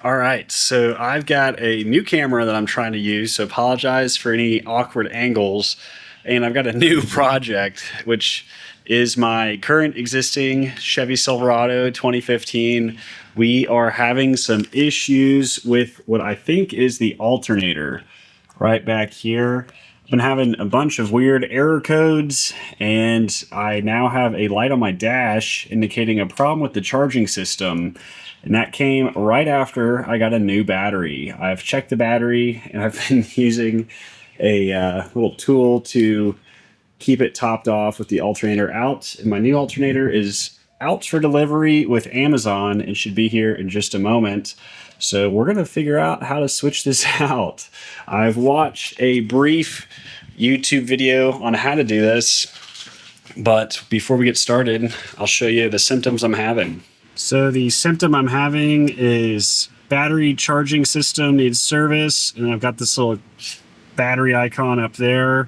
All right, so I've got a new camera that I'm trying to use, so apologize for any awkward angles. And I've got a new project, which is my current existing Chevy Silverado 2015. We are having some issues with what I think is the alternator right back here. I've been having a bunch of weird error codes, and I now have a light on my dash indicating a problem with the charging system. And that came right after I got a new battery. I've checked the battery, and I've been using a little tool to keep it topped off with the alternator out. And my new alternator is out for delivery with Amazon and should be here in just a moment. So we're going to figure out how to switch this out. I've watched a brief YouTube video on how to do this, but before we get started, I'll show you the symptoms I'm having. So the symptom I'm having is battery charging system needs service, and I've got this little battery icon up there,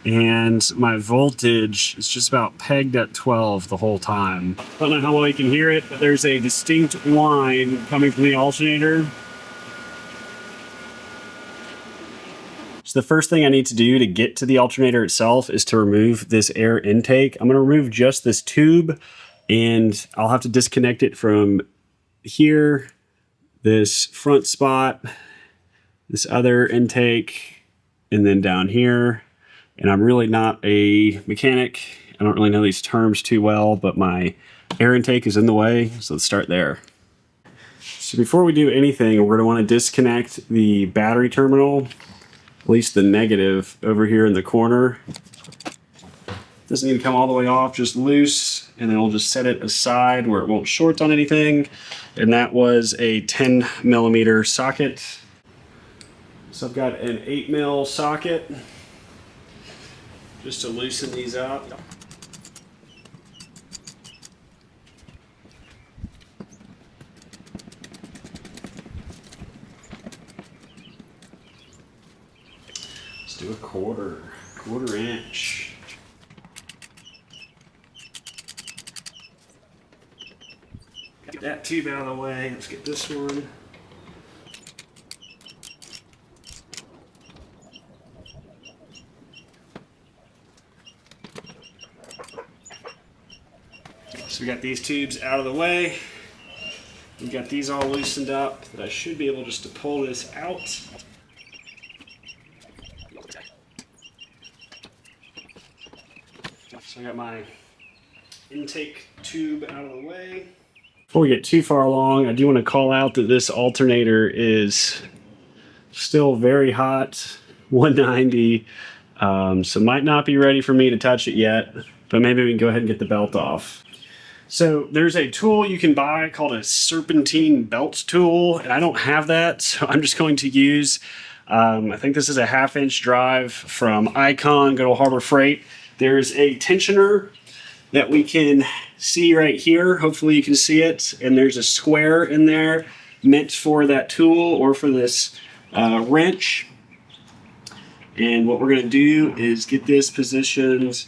and my voltage is just about pegged at 12 the whole time. I don't know how well you can hear it, but there's a distinct whine coming from the alternator. So the first thing I need to do to get to the alternator itself is to remove this air intake. I'm going to remove just this tube, and I'll have to disconnect it from here, this front spot, this other intake, and then down here. And I'm really not a mechanic. I don't really know these terms too well, but my air intake is in the way, so let's start there. So before we do anything, we're going to want to disconnect the battery terminal, at least the negative over here in the corner. Doesn't need to come all the way off, just loose, and then we'll just set it aside where it won't short on anything. And that was a 10mm socket. So I've got an 8mm socket just to loosen these up. Let's do a quarter inch. Get that tube out of the way. Let's get this one. So we got these tubes out of the way. We've got these all loosened up that I should be able just to pull this out. So I got my intake tube out of the way. Before we get too far along, I do want to call out that this alternator is still very hot, 190, so might not be ready for me to touch it yet, but maybe we can go ahead and get the belt off. So there's a tool you can buy called a Serpentine belt tool, and I don't have that, so I'm just going to use, I think this is a 1/2-inch drive from Icon, good old Harbor Freight. There's a tensioner that we can see right here. Hopefully you can see it. And there's a square in there meant for that tool or for this wrench. And what we're going to do is get this positioned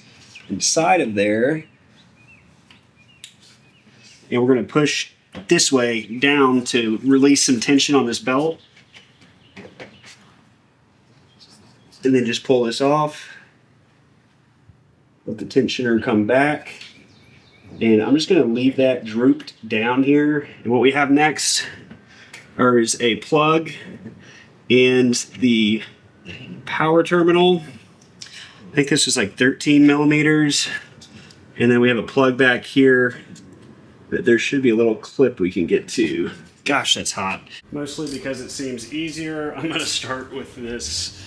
inside of there. And we're going to push this way down to release some tension on this belt. And then just pull this off. Let the tensioner come back. And I'm just going to leave that drooped down here. And what we have next is a plug and the power terminal. I think this is like 13mm. And then we have a plug back here that there should be a little clip we can get to. Gosh, that's hot. Mostly because it seems easier, I'm going to start with this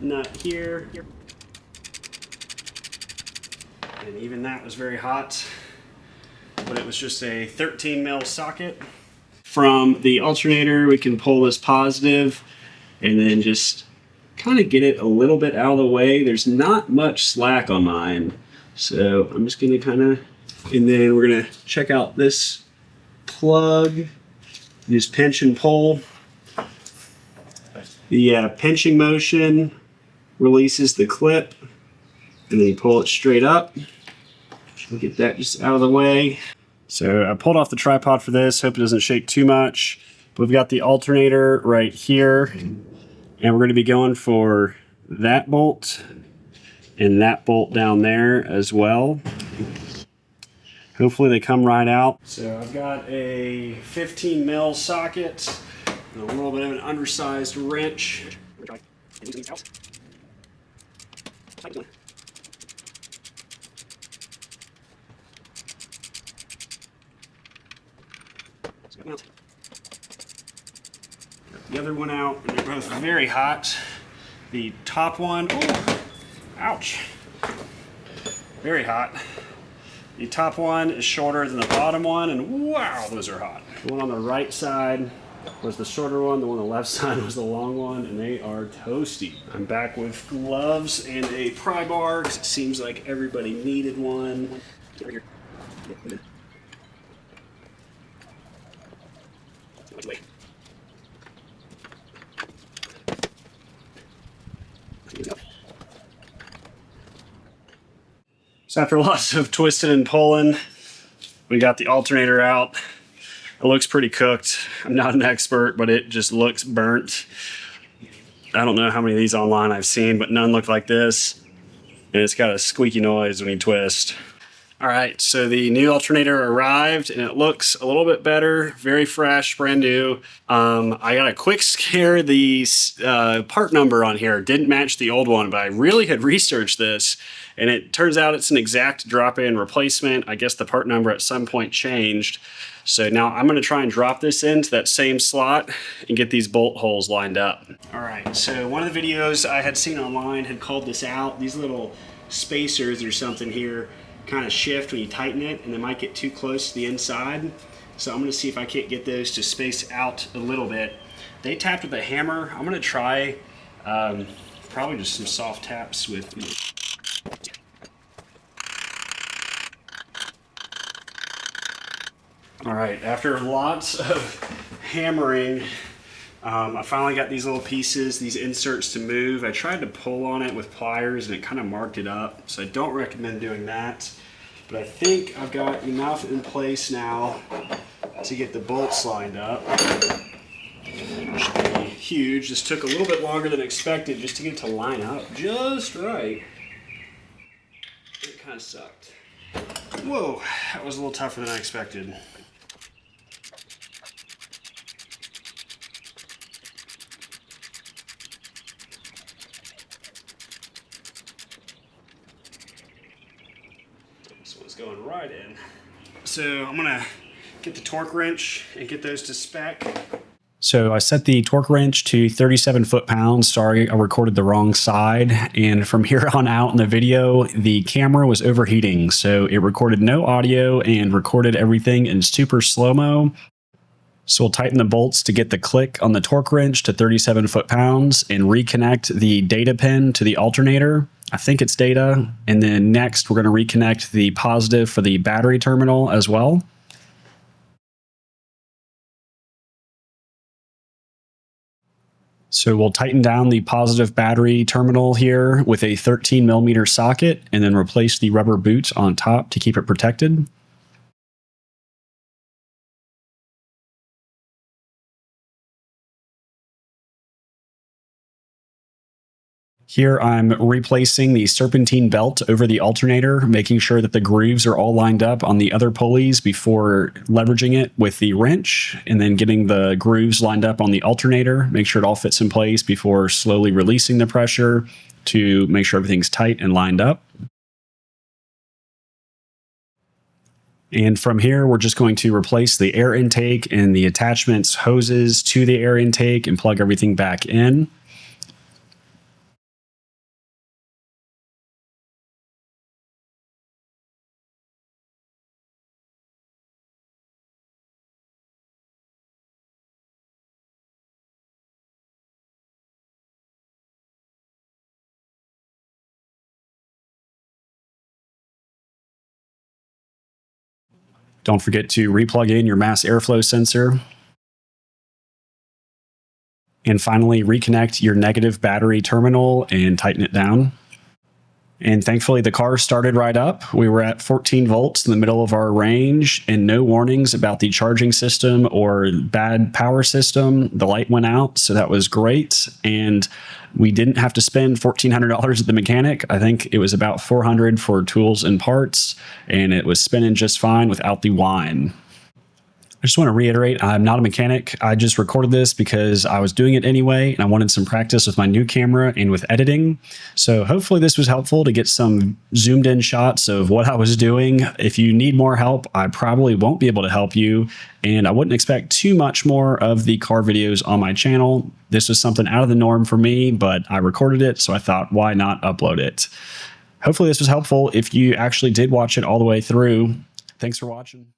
nut here. And even that was very hot, but it was just a 13mm socket. From the alternator, we can pull this positive and then just kind of get it a little bit out of the way. There's not much slack on mine, so I'm just going to kind of, and then we're going to check out this plug, just pinch and pull. The pinching motion releases the clip, and then you pull it straight up. We'll get that just out of the way. So I pulled off the tripod for this, hope it doesn't shake too much. We've got the alternator right here, and we're going to be going for that bolt and that bolt down there as well. Hopefully they come right out. So I've got a 15 mil socket and a little bit of an undersized wrench. The other one out, and they're both very hot. The top one, oh, ouch, very hot. The top one is shorter than the bottom one, and wow, those are hot. The one on the right side was the shorter one, the one on the left side was the long one, and they are toasty. I'm back with gloves and a pry bar, because it seems like everybody needed one. So after lots of twisting and pulling, we got the alternator out. It looks pretty cooked. I'm not an expert, but it just looks burnt. I don't know how many of these online I've seen, but none look like this. And it's got a squeaky noise when you twist. All right, so the new alternator arrived and it looks a little bit better, very fresh, brand new. I got a quick scare. The part number on here didn't match the old one, but I really had researched this and it turns out it's an exact drop-in replacement. I guess the part number at some point changed. So now I'm gonna try and drop this into that same slot and get these bolt holes lined up. All right, so one of the videos I had seen online had called this out. These little spacers or something here kind of shift when you tighten it, and they might get too close to the inside. So I'm gonna see if I can't get those to space out a little bit. They tapped with a hammer. I'm gonna try probably just some soft taps with. All right, after lots of hammering, I finally got these little pieces, these inserts to move. I tried to pull on it with pliers and it kind of marked it up, so I don't recommend doing that. But I think I've got enough in place now to get the bolts lined up. It should be huge. This took a little bit longer than expected just to get it to line up just right. It kind of sucked. Whoa, that was a little tougher than I expected. Going right in. So I'm gonna get the torque wrench and get those to spec. So I set the torque wrench to 37 foot-pounds. Sorry, I recorded the wrong side. And from here on out in the video, the camera was overheating. So it recorded no audio and recorded everything in super slow-mo. So we'll tighten the bolts to get the click on the torque wrench to 37 foot-pounds and reconnect the data pin to the alternator. I think it's data. And then next, we're going to reconnect the positive for the battery terminal as well. So we'll tighten down the positive battery terminal here with a 13mm socket and then replace the rubber boot on top to keep it protected. Here I'm replacing the serpentine belt over the alternator, making sure that the grooves are all lined up on the other pulleys before leveraging it with the wrench, and then getting the grooves lined up on the alternator, make sure it all fits in place before slowly releasing the pressure to make sure everything's tight and lined up. And from here, we're just going to replace the air intake and the attachments hoses to the air intake and plug everything back in. Don't forget to replug in your mass airflow sensor. And finally, reconnect your negative battery terminal and tighten it down. And thankfully, the car started right up. We were at 14 volts in the middle of our range and no warnings about the charging system or bad power system. The light went out, so that was great. And we didn't have to spend $1,400 at the mechanic. I think it was about $400 for tools and parts, and it was spinning just fine without the whine. I just want to reiterate, I'm not a mechanic. I just recorded this because I was doing it anyway, and I wanted some practice with my new camera and with editing. So hopefully this was helpful to get some zoomed in shots of what I was doing. If you need more help, I probably won't be able to help you, and I wouldn't expect too much more of the car videos on my channel. This was something out of the norm for me, but I recorded it, so I thought, why not upload it? Hopefully this was helpful if you actually did watch it all the way through. Thanks for watching.